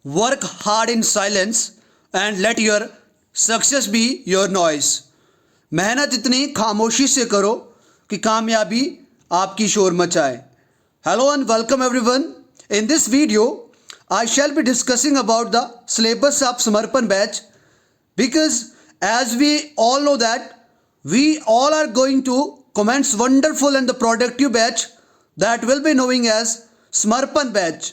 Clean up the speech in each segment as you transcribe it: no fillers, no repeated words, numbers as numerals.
Work hard in silence and let your success be your noise. मेहनत इतनी खामोशी से करो कि कामयाबी आपकी शोर मचाए. Hello and welcome everyone. In this video, I shall be discussing about the syllabus of Samarpan batch, because as we all know that we all are going to commence wonderful and the productive batch that will be knowing as Samarpan batch,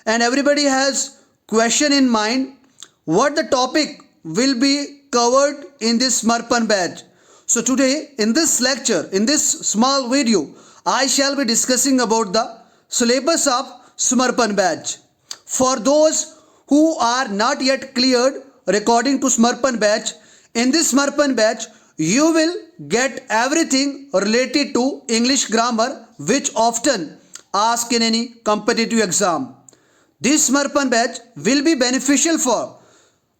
and everybody has question in mind what the topic will be covered in this Samarpan batch. So today in this lecture, in this small video, I shall be discussing about the syllabus of Samarpan batch. For those who are not yet cleared according to Samarpan batch, in this Samarpan batch you will get everything related to English grammar which often asked in any competitive exam. This Samarpan batch will be beneficial for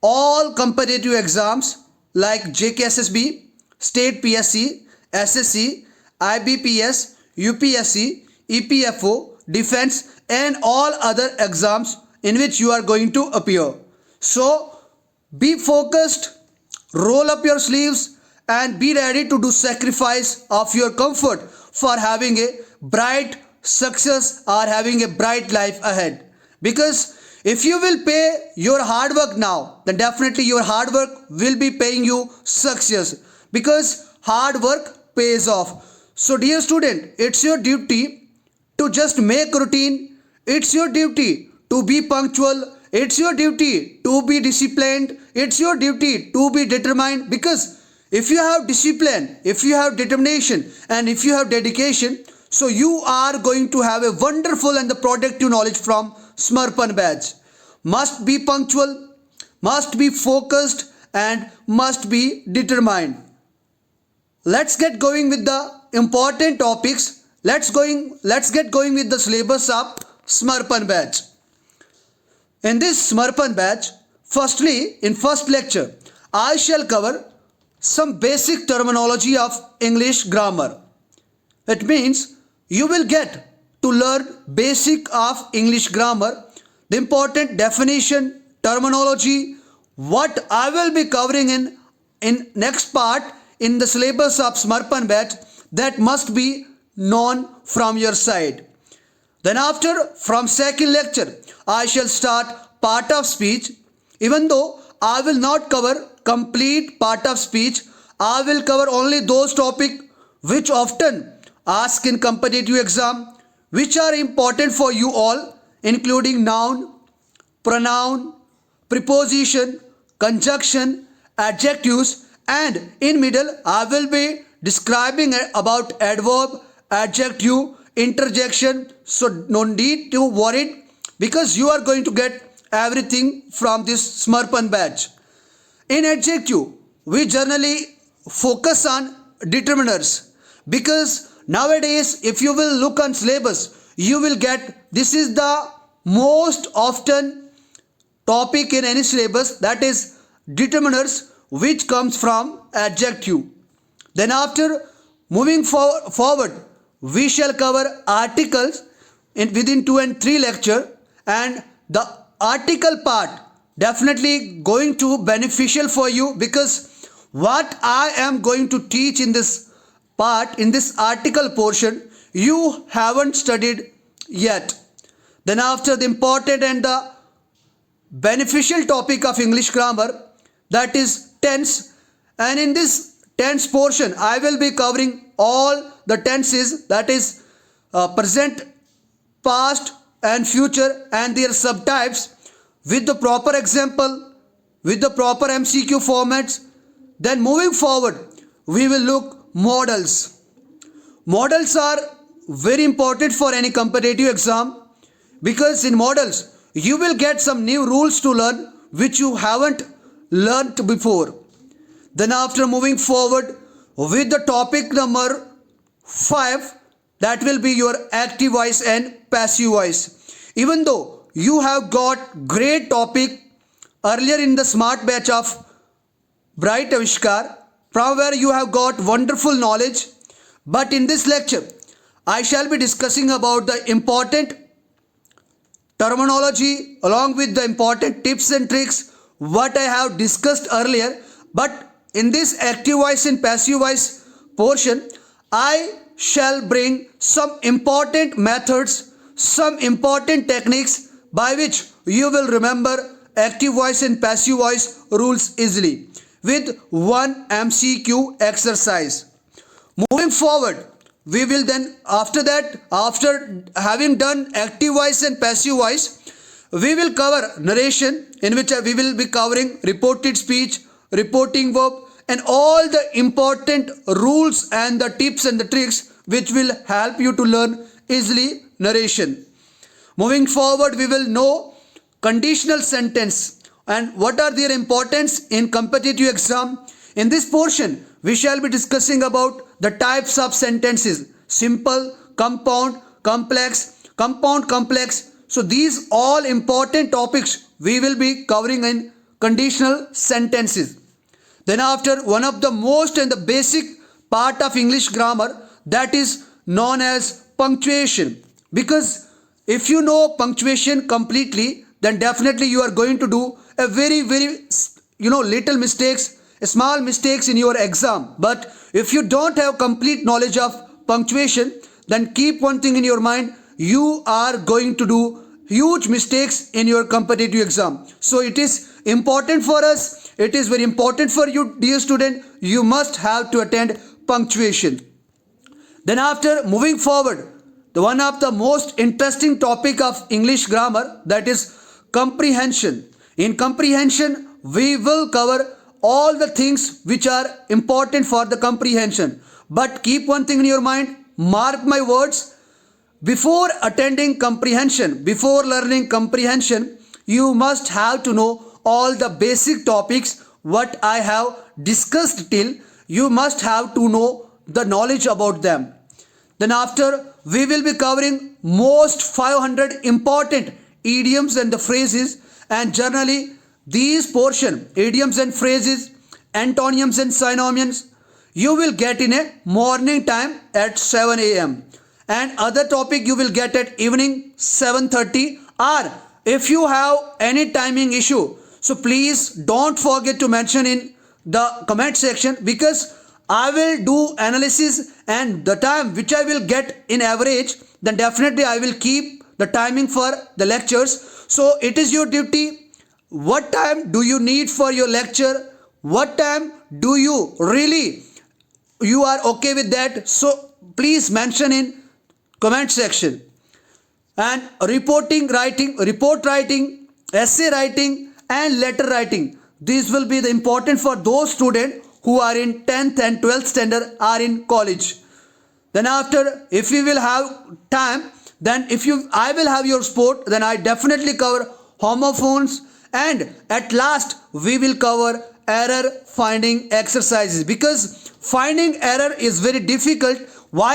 all competitive exams like JKSSB, State PSC, SSC, IBPS, UPSC, EPFO, Defense and all other exams in which you are going to appear. So be focused, roll up your sleeves and be ready to do sacrifice of your comfort for having a bright success or having a bright life ahead. Because if you will pay your hard work now, then definitely your hard work will be paying you success, because hard work pays off. So dear student, it's your duty to just make routine. It's your duty to be punctual. It's your duty to be disciplined. It's your duty to be determined, because if you have discipline, if you have determination and if you have dedication, so you are going to have a wonderful and the productive knowledge from Samarpan batch. Must be punctual, must be focused and must be determined. Let's get going with the important topics. Let's get going with the syllabus of Samarpan batch. In this Samarpan batch, firstly, in first lecture, I shall cover some basic terminology of English grammar. It means you will get to learn basic of English grammar, the important definition, terminology, what I will be covering in next part in the syllabus of Samarpan batch, that must be known from your side. Then after, from second lecture, I shall start part of speech. Even though I will not cover complete part of speech, I will cover only those topics which often ask in competitive exam, which are important for you all, including noun, pronoun, preposition, conjunction, adjectives, and in middle I will be describing about adverb, adjective, interjection. So no need to worry, because you are going to get everything from this Samarpan batch. In adjective, we generally focus on determiners, because nowadays if you will look on syllabus, you will get this is the most often topic in any syllabus, that is determiners, which comes from adjective. Then after, moving forward, we shall cover articles within 2 and 3 lecture, and the article part definitely going to beneficial for you, because what I am going to teach in this part, in this article portion, you haven't studied yet. Then after, the important and the beneficial topic of English grammar, that is tense, and in this tense portion I will be covering all the tenses, that is present, past and future and their subtypes, with the proper example, with the proper MCQ formats. Then moving forward, we will look models. Models are very important for any competitive exam, because in models you will get some new rules to learn which you haven't learnt before. Then after, moving forward with the topic number 5, that will be your active voice and passive voice. Even though you have got great topic earlier in the smart batch of Bright Avishkar, from where you have got wonderful knowledge, but in this lecture I shall be discussing about the important terminology along with the important tips and tricks what I have discussed earlier. But in this active voice and passive voice portion, I shall bring some important methods, some important techniques by which you will remember active voice and passive voice rules easily with one MCQ exercise. Moving forward, we will then after having done active voice and passive voice, we will cover narration, in which we will be covering reported speech, reporting verb, and all the important rules and the tips and the tricks which will help you to learn easily narration. Moving forward, we will know conditional sentence and what are their importance in competitive exam. In this portion, we shall be discussing about the types of sentences: simple, compound, complex, compound, complex. So these all important topics we will be covering in conditional sentences. Then after, one of the most and the basic part of English grammar, that is known as punctuation. Because if you know punctuation completely, then definitely you are going to do a very little mistakes, small mistakes in your exam. But if you don't have complete knowledge of punctuation, then keep one thing in your mind: you are going to do huge mistakes in your competitive exam. So it is important for us, it is very important for you, dear student. You must have to attend punctuation. Then after, moving forward, the one of the most interesting topic of English grammar, that is comprehension. In comprehension, we will cover all the things which are important for the comprehension. But keep one thing in your mind, mark my words: before attending comprehension, before learning comprehension, you must have to know all the basic topics what I have discussed till. You must have to know the knowledge about them. Then after, we will be covering most 500 important idioms and the phrases, and generally these portion, idioms and phrases, antonyms and synonyms, you will get in a morning time at 7 a.m. and other topic you will get at evening 7:30, or if you have any timing issue, so please don't forget to mention in the comment section, because I will do analysis and the time which I will get in average, then definitely I will keep the timing for the lectures. So it is your duty: what time do you need for your lecture, what time do you really you are okay with that, so please mention in comment section. And report writing, essay writing and letter writing, these will be the important for those students who are in 10th and 12th standard or in college. Then after, if you will have time, then I will have your sport, then I definitely cover homophones, and at last we will cover error finding exercises, because finding error is very difficult. Why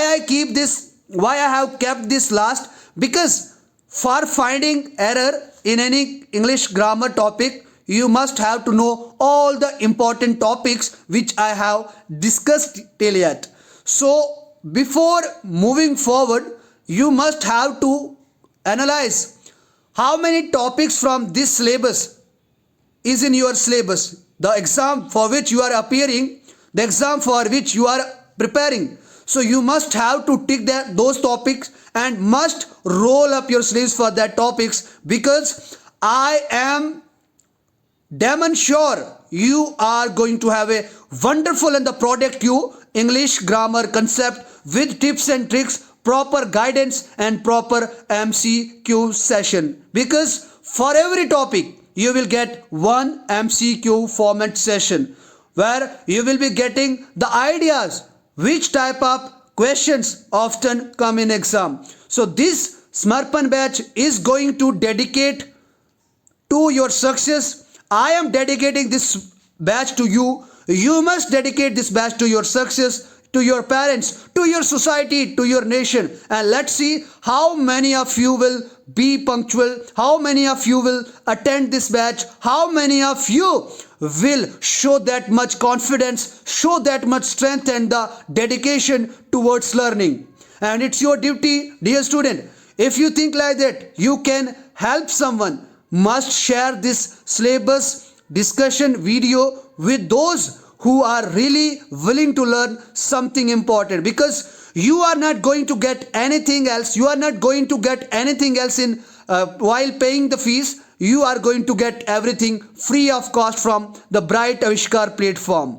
I have kept this last? Because for finding error in any English grammar topic, you must have to know all the important topics which I have discussed till yet. So before moving forward, you must have to analyze how many topics from this syllabus is in your syllabus, the exam for which you are appearing, the exam for which you are preparing. So you must have to tick those topics and must roll up your sleeves for that topics, because I am damn sure you are going to have a wonderful and the productive English grammar concept with tips and tricks, proper guidance and proper MCQ session. Because for every topic you will get one MCQ format session where you will be getting the ideas which type of questions often come in exam. So this Smarpan batch is going to dedicate to your success. I am dedicating this batch to you. You must dedicate this batch to your success, to your parents, to your society, to your nation. And let's see how many of you will be punctual, how many of you will attend this batch, how many of you will show that much confidence, show that much strength and the dedication towards learning. And it's your duty, dear student. If you think like that, you can help someone, must share this syllabus discussion video with those who are really willing to learn something important, because you are not going to get anything else. You are not going to get anything else in while paying the fees. You are going to get everything free of cost from the Bright Avishkar platform.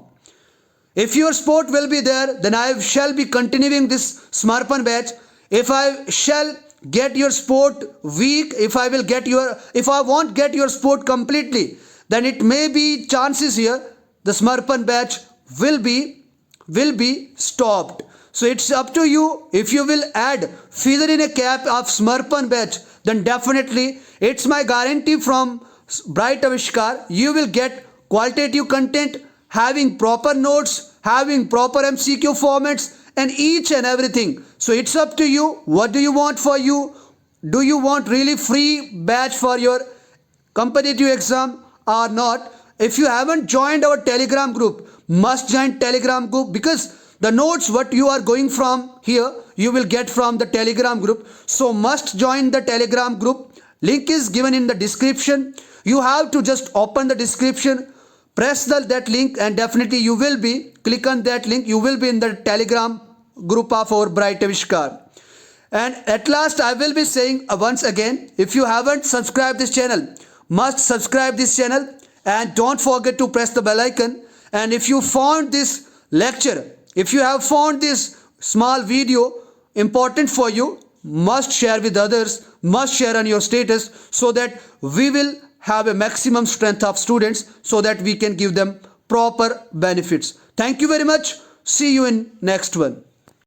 If your sport will be there, then I shall be continuing this Samarpan batch. If I shall get your sport weak, if I won't get your sport completely, then it may be chances here the Samarpan batch will be stopped. So it's up to you. If you will add feather in a cap of Samarpan batch, then definitely it's my guarantee from Bright Avishkar, you will get qualitative content, having proper notes, having proper MCQ formats, and each and everything. So it's up to you. What do you want for you? Do you want really free batch for your competitive exam or not? If you haven't joined our Telegram group, must join Telegram group, because the notes what you are going from here, you will get from the Telegram group. So must join the Telegram group. Link is given in the description. You have to just open the description, press that link, and definitely you will be, click on that link, you will be in the Telegram group of our Bright Avishkar. And at last I will be saying once again, if you haven't subscribed this channel, must subscribe this channel, and don't forget to press the bell icon. And if you found this lecture, if you have found this small video important for you, must share with others, must share on your status, so that we will have a maximum strength of students, so that we can give them proper benefits. Thank you very much. See you in next one.